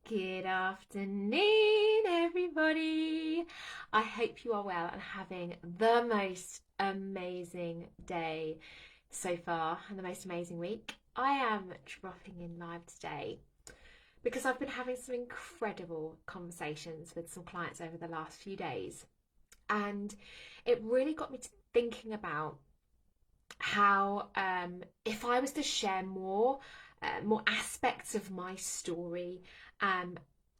Good afternoon, everybody. I hope you are well and having the most amazing day so far and the most amazing week. I am dropping in live today because I've been having some incredible conversations with some clients over the last few days, and it really got me to thinking about how if I was to share more aspects of my story um,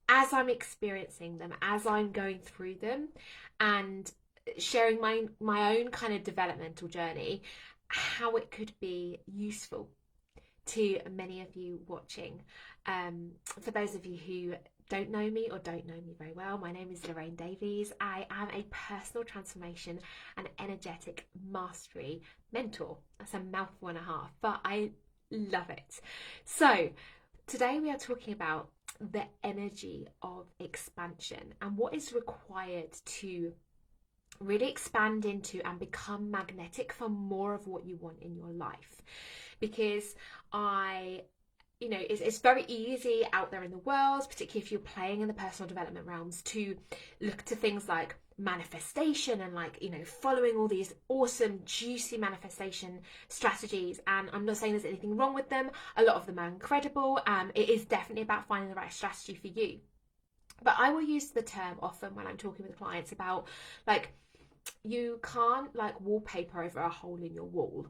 as I'm experiencing them, as I'm going through them, and sharing my own kind of developmental journey, how it could be useful to many of you watching. For those of you who don't know me or don't know me very well, my name is Lorraine Davies. I am a personal transformation and energetic mastery mentor. That's a mouthful and a half, but I love it. So today we are talking about the energy of expansion and what is required to really expand into and become magnetic for more of what you want in your life. Because it's very easy out there in the world, particularly if you're playing in the personal development realms, to look to things like manifestation and following all these awesome juicy manifestation strategies. And I'm not saying there's anything wrong with them. A lot of them are incredible. It is definitely about finding the right strategy for you. But I will use the term often when I'm talking with clients about you can't wallpaper over a hole in your wall.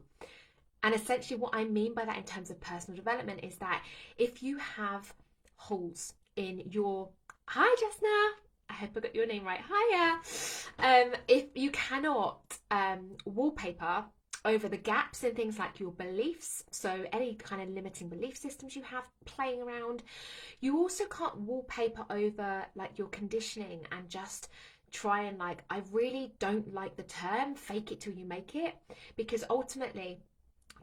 And essentially what I mean by that in terms of personal development is that if you have holes in your... Hi, Jessna. I hope I got your name right. Hiya. If you cannot wallpaper over the gaps in things like your beliefs, so any kind of limiting belief systems you have playing around, you also can't wallpaper over your conditioning and just try and I really don't like the term fake it till you make it, because ultimately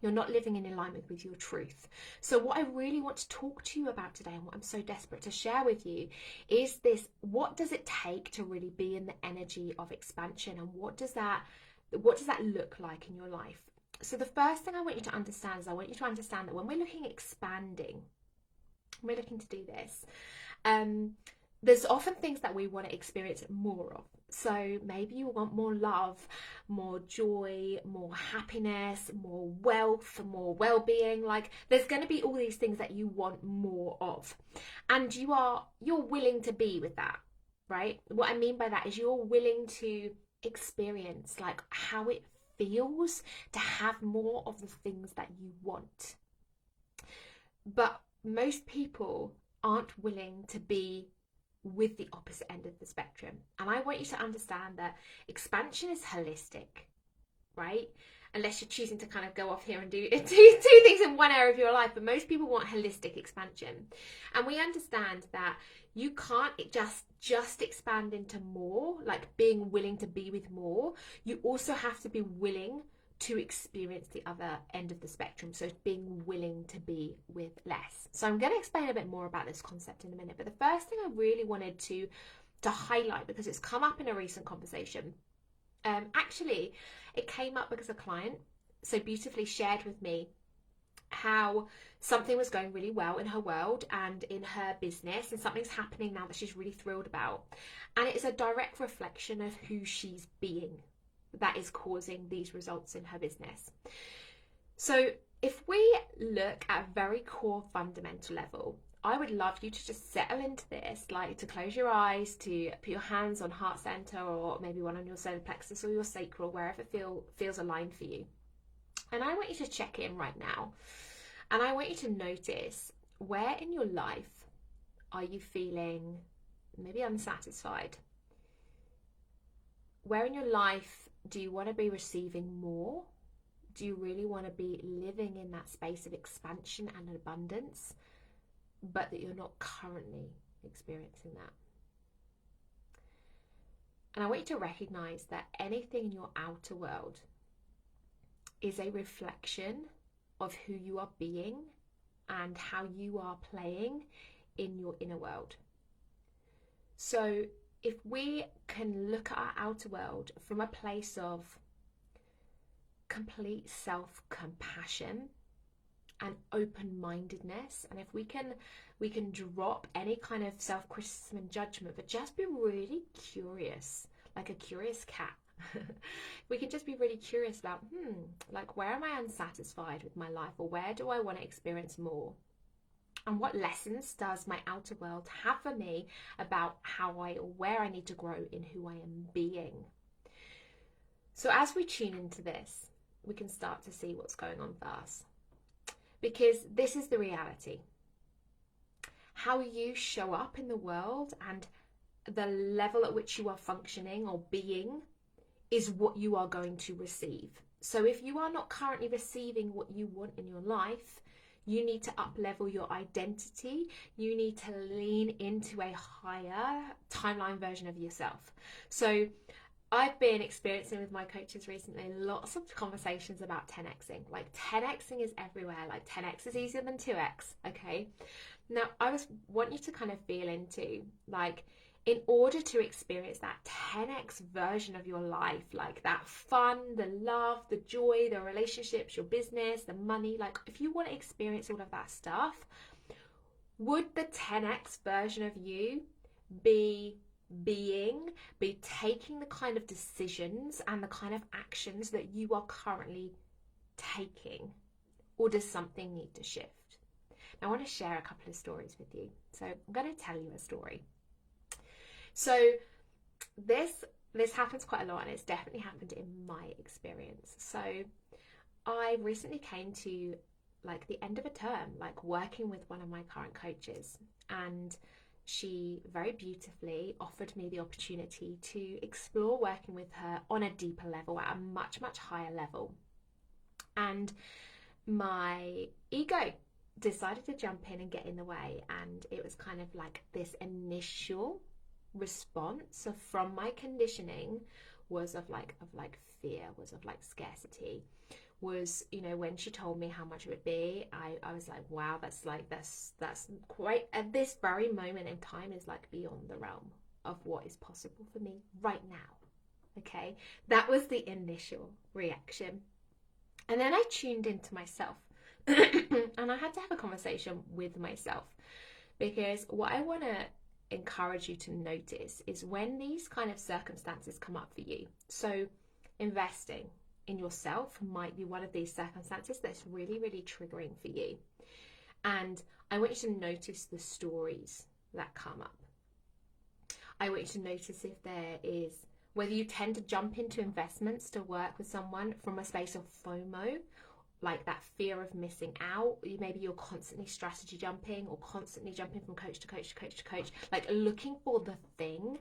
you're not living in alignment with your truth. So what I really want to talk to you about today, and what I'm so desperate to share with you, is this: what does it take to really be in the energy of expansion, and what does that look like in your life? So the first thing I want you to understand is, I want you to understand that when we're looking at expanding, we're looking to do this, there's often things that we want to experience more of. So maybe you want more love, more joy, more happiness, more wealth, more well-being. There's going to be all these things that you want more of, and you're willing to be with that, right? What I mean by that is you're willing to experience how it feels to have more of the things that you want. But most people aren't willing to be with the opposite end of the spectrum. And I want you to understand that expansion is holistic, right? Unless you're choosing to kind of go off here and do things in one area of your life. But most people want holistic expansion. And we understand that you can't just expand into more, being willing to be with more. You also have to be willing to experience the other end of the spectrum, so being willing to be with less. So I'm going to explain a bit more about this concept in a minute, but the first thing I really wanted to highlight, because it's come up in a recent conversation, actually it came up because a client so beautifully shared with me how something was going really well in her world and in her business, and something's happening now that she's really thrilled about, and it is a direct reflection of who she's being that is causing these results in her business. So if we look at a very core fundamental level, I would love you to just settle into this, to close your eyes, to put your hands on heart center, or maybe one on your solar plexus or your sacral, wherever feels aligned for you. And I want you to check in right now, and I want you to notice, where in your life are you feeling maybe unsatisfied? Where in your life do you want to be receiving more? Do you really want to be living in that space of expansion and abundance, but that you're not currently experiencing that? And I want you to recognize that anything in your outer world is a reflection of who you are being and how you are playing in your inner world. So if we can look at our outer world from a place of complete self-compassion and open-mindedness, and if we can we can drop any kind of self-criticism and judgment, but just be really curious, like a curious cat. We can just be really curious about, like, where am I unsatisfied with my life, or where do I want to experience more? And what lessons does my outer world have for me about where I need to grow in who I am being? So as we tune into this, we can start to see what's going on for us. Because this is the reality. How you show up in the world and the level at which you are functioning or being is what you are going to receive. So if you are not currently receiving what you want in your life, you need to up-level your identity. You need to lean into a higher timeline version of yourself. So I've been experiencing with my coaches recently lots of conversations about 10xing. Like 10xing is everywhere. Like 10x is easier than 2x. Okay. Now I want you to kind of feel into, like, in order to experience that 10x version of your life, like that fun, the love, the joy, the relationships, your business, the money, like if you want to experience all of that stuff, would the 10x version of you be taking the kind of decisions and the kind of actions that you are currently taking, or does something need to shift? Now, I want to share a couple of stories with you. So I'm going to tell you a story. So this happens quite a lot, and it's definitely happened in my experience. So I recently came to like the end of a term, like working with one of my current coaches, and she very beautifully offered me the opportunity to explore working with her on a deeper level, at a much, much higher level. And my ego decided to jump in and get in the way. And it was kind of like this initial response from my conditioning was of fear, was of like scarcity, was, you know, when she told me how much it would be, I was like, wow, that's quite, at this very moment in time, is like beyond the realm of what is possible for me right now. Okay, that was the initial reaction. And then I tuned into myself and I had to have a conversation with myself, because what I want to encourage you to notice is when these kind of circumstances come up for you. So investing in yourself might be one of these circumstances that's really, really triggering for you. And I want you to notice the stories that come up. I want you to notice if there is, whether you tend to jump into investments to work with someone from a space of FOMO, like that fear of missing out. Maybe you're constantly strategy jumping, or constantly jumping from coach to coach to coach to coach, like looking for the thing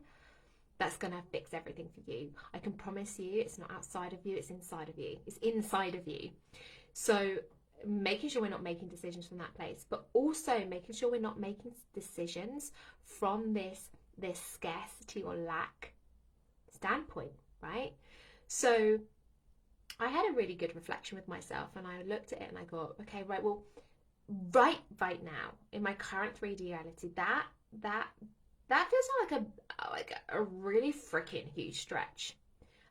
that's going to fix everything for you. I can promise you it's not outside of you, it's inside of you. It's inside of you. So making sure we're not making decisions from that place, but also making sure we're not making decisions from this scarcity or lack standpoint, right? So I had a really good reflection with myself, and I looked at it and I thought, okay, right, well, right now in my current 3D reality, that feels like a really freaking huge stretch.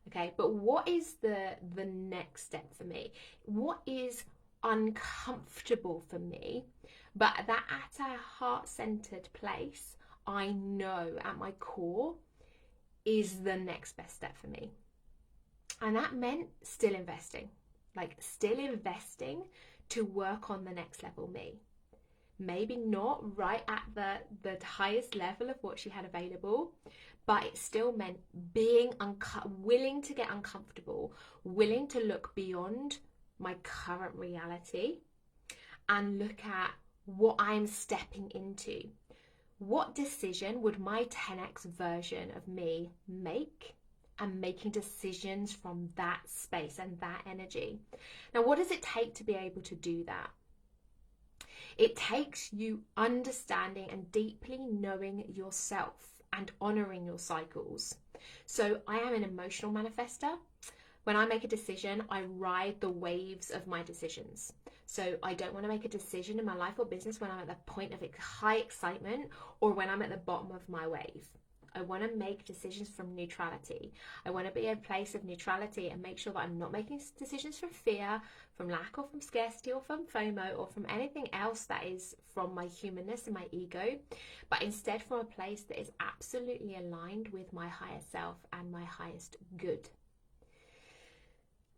Okay, but what is the next step for me? What is uncomfortable for me, but that at a heart-centered place, I know at my core is the next best step for me. And that meant still investing to work on the next level me. Maybe not right at the highest level of what she had available, but it still meant being willing to get uncomfortable, willing to look beyond my current reality and look at what I'm stepping into. What decision would my 10x version of me make? And making decisions from that space and that energy. Now, what does it take to be able to do that? It takes you understanding and deeply knowing yourself and honoring your cycles. So I am an emotional manifester. When I make a decision, I ride the waves of my decisions. So I don't want to make a decision in my life or business when I'm at the point of high excitement or when I'm at the bottom of my wave. I want to make decisions from neutrality. I want to be a place of neutrality and make sure that I'm not making decisions from fear, from lack, or from scarcity, or from FOMO, or from anything else that is from my humanness and my ego, but instead from a place that is absolutely aligned with my higher self and my highest good.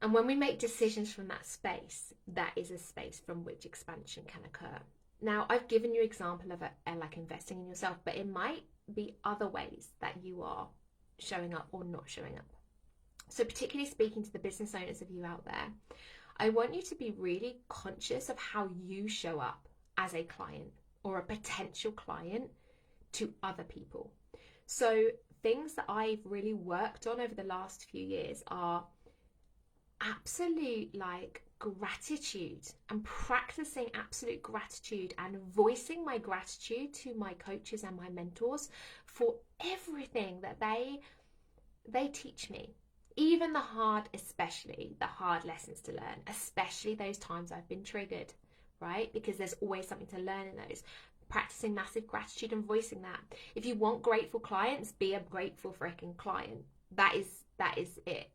And when we make decisions from that space, that is a space from which expansion can occur. Now, I've given you an example of like investing in yourself, but it might be other ways that you are showing up or not showing up. So particularly speaking to the business owners of you out there, I want you to be really conscious of how you show up as a client or a potential client to other people. So things that I've really worked on over the last few years are absolute like gratitude and practicing absolute gratitude and voicing my gratitude to my coaches and my mentors for everything that they teach me, even the hard, especially the hard lessons to learn, especially those times I've been triggered, right? Because there's always something to learn in those. Practicing massive gratitude and voicing that. If you want grateful clients, be a grateful freaking client. That is it.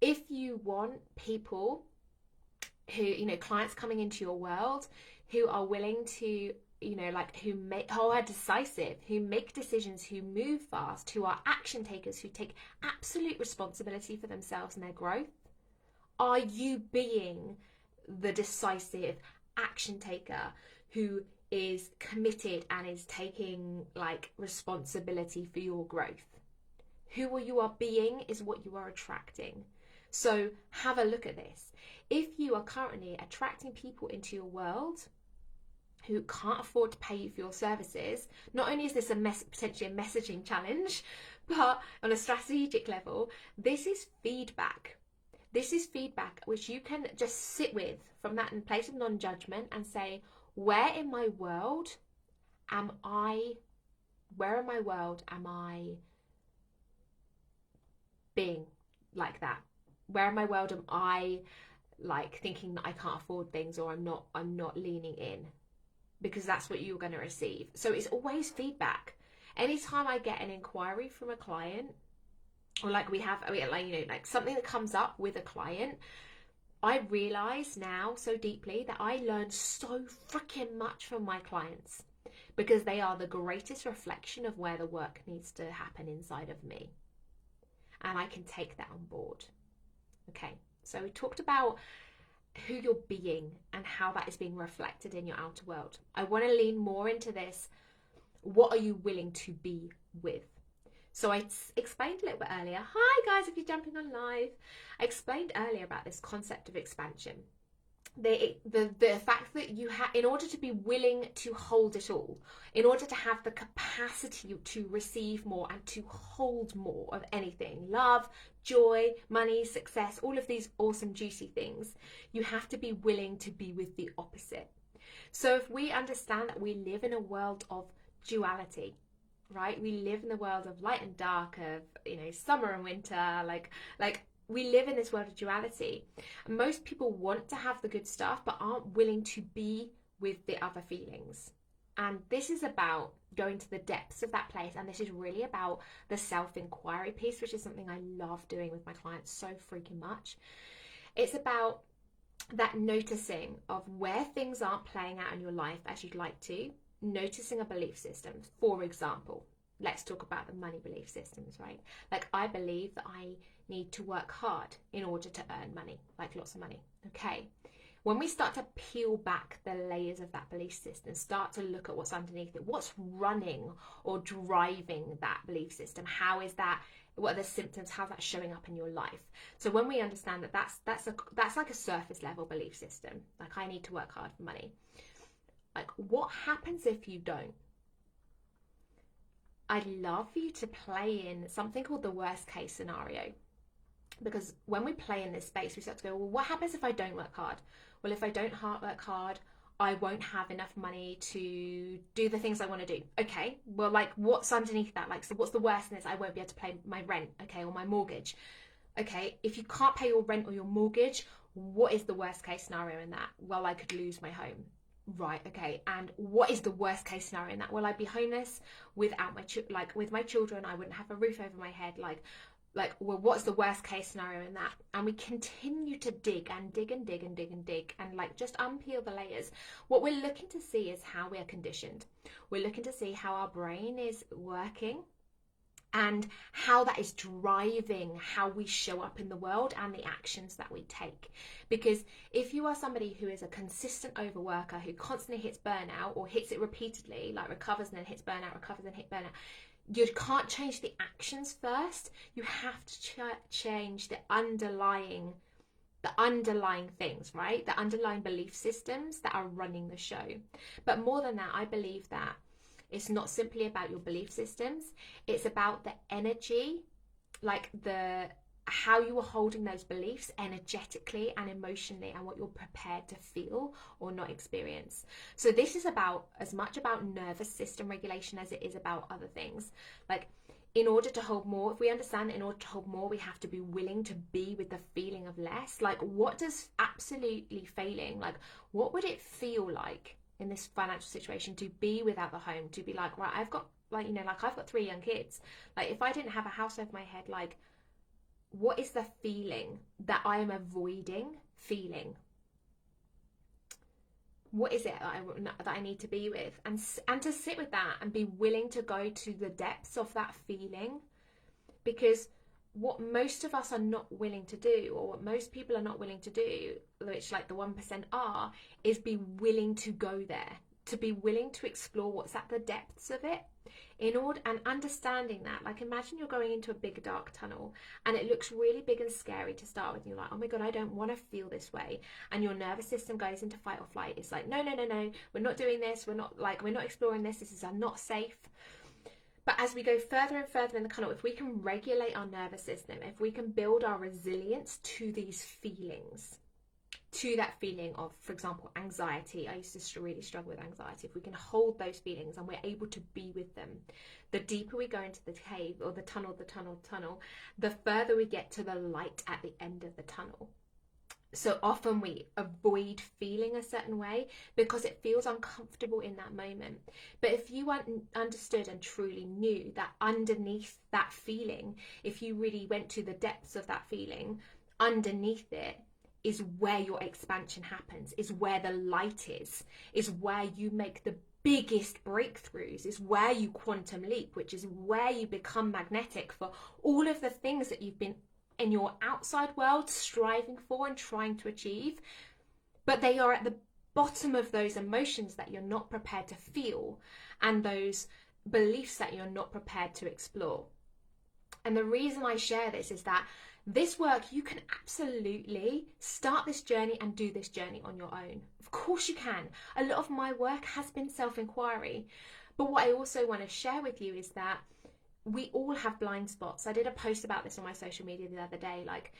If you want people who, clients coming into your world who are willing to, who are decisive, who make decisions, who move fast, who are action takers, who take absolute responsibility for themselves and their growth, are you being the decisive action taker who is committed and is taking responsibility for your growth? Who you are being is what you are attracting. So have a look at this. If you are currently attracting people into your world who can't afford to pay you for your services, not only is this potentially a messaging challenge, but on a strategic level, this is feedback. This is feedback which you can just sit with from that place of non-judgment and say, where in my world am I being like that? Where in my world am I thinking that I can't afford things, or I'm not leaning in? Because that's what you're going to receive. So it's always feedback. Anytime I get an inquiry from a client, or something that comes up with a client, I realize now so deeply that I learn so freaking much from my clients, because they are the greatest reflection of where the work needs to happen inside of me. And I can take that on board. Okay, so we talked about who you're being and how that is being reflected in your outer world. I want to lean more into this. What are you willing to be with? So I explained a little bit earlier. Hi guys, if you're jumping on live. I explained earlier about this concept of expansion. The fact that you have, in order to be willing to hold it all, in order to have the capacity to receive more and to hold more of anything, love, joy, money, success, all of these awesome juicy things, you have to be willing to be with the opposite. So if we understand that we live in a world of duality, right? We live in the world of light and dark, of summer and winter, we live in this world of duality. Most people want to have the good stuff, but aren't willing to be with the other feelings. And this is about going to the depths of that place. And this is really about the self-inquiry piece, which is something I love doing with my clients so freaking much. It's about that noticing of where things aren't playing out in your life as you'd like to, noticing a belief system. For example, let's talk about the money belief systems, right? I believe that I need to work hard in order to earn money, lots of money. Okay. When we start to peel back the layers of that belief system, start to look at what's underneath it, what's running or driving that belief system, how is that, what are the symptoms, how's that showing up in your life? So when we understand that that's like a surface level belief system, I need to work hard for money. What happens if you don't? I'd love for you to play in something called the worst case scenario. Because when we play in this space, we start to go, well, what happens if I don't work hard? Well, if I don't work hard, I won't have enough money to do the things I want to do. Okay, well, what's underneath that? So what's the worst in this? I won't be able to pay my rent, okay, or my mortgage. Okay, if you can't pay your rent or your mortgage, what is the worst case scenario in that? Well, I could lose my home. right, okay, and what is the worst case scenario in that? Will I be homeless without with my children? I wouldn't have a roof over my head. Well, what's the worst case scenario in that? And we continue to dig and dig and dig and dig and dig and like just unpeel the layers. What we're looking to see is how we are conditioned. We're looking to see how our brain is working and how that is driving how we show up in the world and the actions that we take. Because if you are somebody who is a consistent overworker who constantly hits burnout or hits it repeatedly, like recovers and then hits burnout, recovers and hit burnout, you can't change the actions first. You have to change the underlying things, right? The underlying belief systems that are running the show. But more than that, I believe that it's not simply about your belief systems. It's about the energy, like how you are holding those beliefs energetically and emotionally, and what you're prepared to feel or not experience. So this is about as much about nervous system regulation as it is about other things. Like, in order to hold more, if we understand that in order to hold more, we have to be willing to be with the feeling of less. Like, what does absolutely failing, like, what would it feel like in this financial situation to be without the home, to be like, right, I've got I've got 3 young kids. Like, if I didn't have a house over my head, like, what is the feeling that I am avoiding feeling? What is it that I need to be with? And to sit with that and be willing to go to the depths of that feeling. Because what most of us are not willing to do, or what most people are not willing to do, which like the 1% are, is be willing to go there, to be willing to explore what's at the depths of it. And understanding that, like, imagine you're going into a big dark tunnel and it looks really big and scary to start with, and you're like, oh my god, I don't want to feel this way, and your nervous system goes into fight or flight. It's like, no, we're not doing this, we're not exploring this is not safe. But as we go further and further in the tunnel, if we can regulate our nervous system, if we can build our resilience to these feelings, to that feeling of, for example, anxiety. I used to really struggle with anxiety. If we can hold those feelings and we're able to be with them, the deeper we go into the cave or the tunnel, the further we get to the light at the end of the tunnel. So often we avoid feeling a certain way because it feels uncomfortable in that moment. But if you understood and truly knew that underneath that feeling, if you really went to the depths of that feeling, underneath it is where your expansion happens, is where the light is where you make the biggest breakthroughs, is where you quantum leap, which is where you become magnetic for all of the things that you've been in your outside world striving for and trying to achieve, but they are at the bottom of those emotions that you're not prepared to feel and those beliefs that you're not prepared to explore. And the reason I share this is that this work, you can absolutely start this journey and do this journey on your own. Of course you can. A lot of my work has been self-inquiry. But what I also want to share with you is that we all have blind spots. I did a post about this on my social media the other day. Like,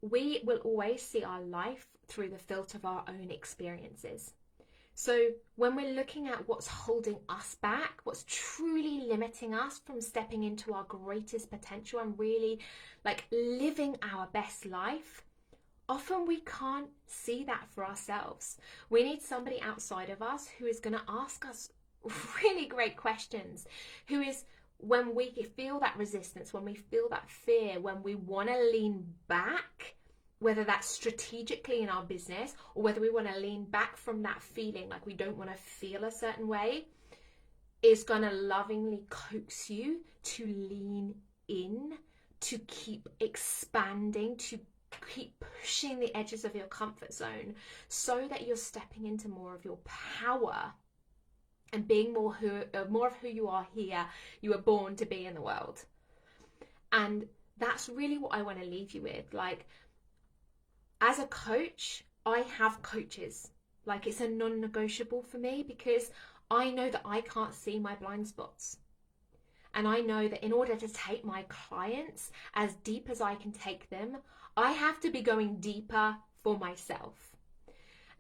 we will always see our life through the filter of our own experiences. So when we're looking at what's holding us back, what's truly limiting us from stepping into our greatest potential and really like living our best life, often we can't see that for ourselves. We need somebody outside of us who is going to ask us really great questions, who is, when we feel that resistance, when we feel that fear, when we want to lean back, whether that's strategically in our business or whether we want to lean back from that feeling, like we don't want to feel a certain way, is going to lovingly coax you to lean in, to keep expanding, to keep pushing the edges of your comfort zone so that you're stepping into more of your power and being more of who you are here, you were born to be in the world. And that's really what I want to leave you with. Like, as a coach, I have coaches. Like, it's a non-negotiable for me because I know that I can't see my blind spots. And I know that in order to take my clients as deep as I can take them, I have to be going deeper for myself.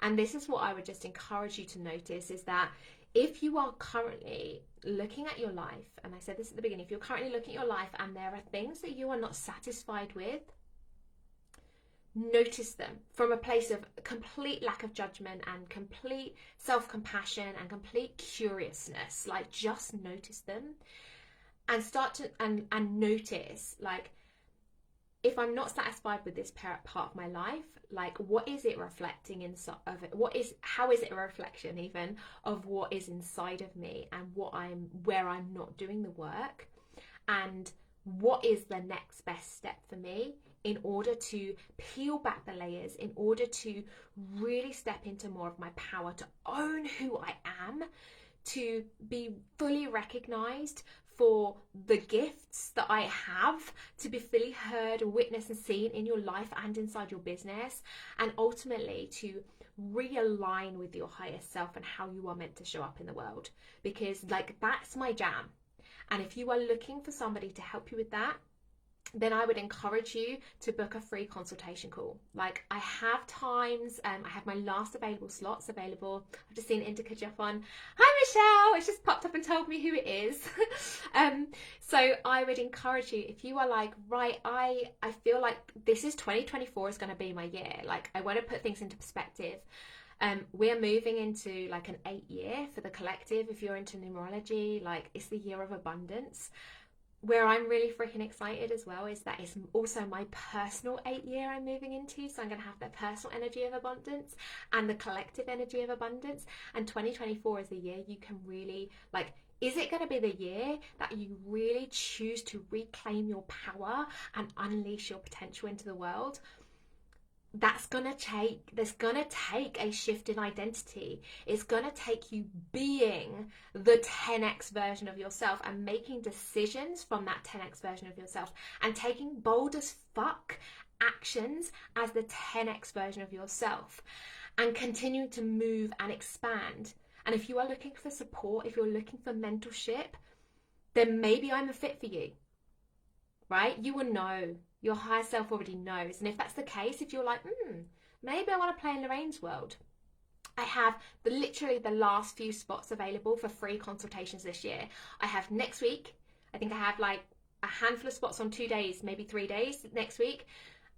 And this is what I would just encourage you to notice, is that if you are currently looking at your life, and I said this at the beginning, if you're currently looking at your life and there are things that you are not satisfied with, notice them from a place of complete lack of judgment and complete self-compassion and complete curiousness. Like, just notice them and start to and notice, like, if I'm not satisfied with this part of my life, like, what is it reflecting inside of it? How is it a reflection even of what is inside of me, and where I'm not doing the work, and what is the next best step for me in order to peel back the layers, in order to really step into more of my power, to own who I am, to be fully recognized for the gifts that I have, to be fully heard, witnessed and seen in your life and inside your business, and ultimately to realign with your higher self and how you are meant to show up in the world. Because, like, that's my jam. And if you are looking for somebody to help you with that, then I would encourage you to book a free consultation call. Like, I have times, I have my last available slots available. I've just seen Indica jump on. Hi Michelle, it's just popped up and told me who it is. So I would encourage you, if you are like, right, I feel like this is 2024 is going to be my year. Like, I want to put things into perspective. We're moving into like an 8-year for the collective. If you're into numerology, like, it's the year of abundance. Where I'm really freaking excited as well is that it's also my personal 8-year I'm moving into. So I'm going to have the personal energy of abundance and the collective energy of abundance. And 2024 is the year you can really, like, is it going to be the year that you really choose to reclaim your power and unleash your potential into the world? There's gonna take a shift in identity. It's gonna take you being the 10x version of yourself and making decisions from that 10x version of yourself and taking bold as fuck actions as the 10x version of yourself and continuing to move and expand. And if you are looking for support, if you're looking for mentorship, then maybe I'm a fit for you, right? You will know. Your higher self already knows. And if that's the case, if you're like, maybe I want to play in Lorraine's world, I have literally the last few spots available for free consultations this year. I have next week. I think I have like a handful of spots on 2 days, maybe 3 days next week.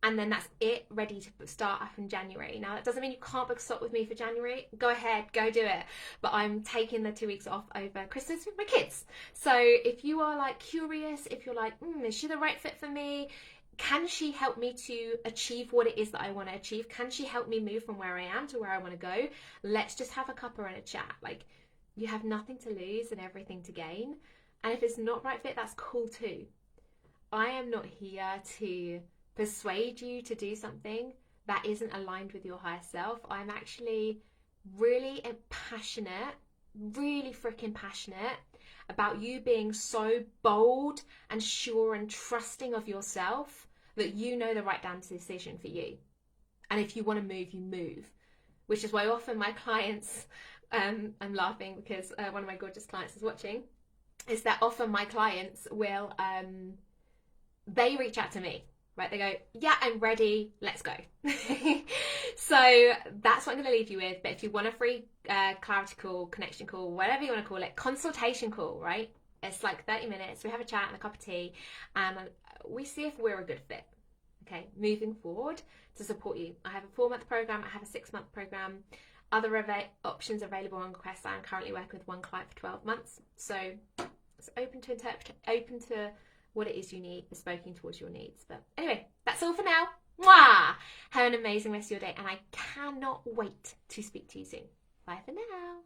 And then that's it, ready to start up in January. Now, that doesn't mean you can't book a slot with me for January. Go ahead, go do it. But I'm taking the 2 weeks off over Christmas with my kids. So if you are like curious, if you're like, is she the right fit for me? Can she help me to achieve what it is that I want to achieve? Can she help me move from where I am to where I want to go? Let's just have a cuppa and a chat. Like, you have nothing to lose and everything to gain. And if it's not right fit, that's cool too. I am not here to persuade you to do something that isn't aligned with your higher self. I'm actually really passionate, really freaking passionate about you being so bold and sure and trusting of yourself that you know the right damn decision for you. And if you want to move, you move. Which is why often my clients, I'm laughing because one of my gorgeous clients is watching, is that often my clients will, they reach out to me. Right, they go, yeah, I'm ready, let's go. So that's what I'm going to leave you with. But if you want a free clarity call, connection call, whatever you want to call it, consultation call, right? It's like 30 minutes. We have a chat and a cup of tea, and we see if we're a good fit. Okay, moving forward to support you. I have a 4-month program. I have a 6-month program. Other options available on request. I'm currently working with one client for 12 months. So it's open to interpret, open to what it is you need, bespoking towards your needs. But anyway, that's all for now. Mwah! Have an amazing rest of your day, and I cannot wait to speak to you soon. Bye for now.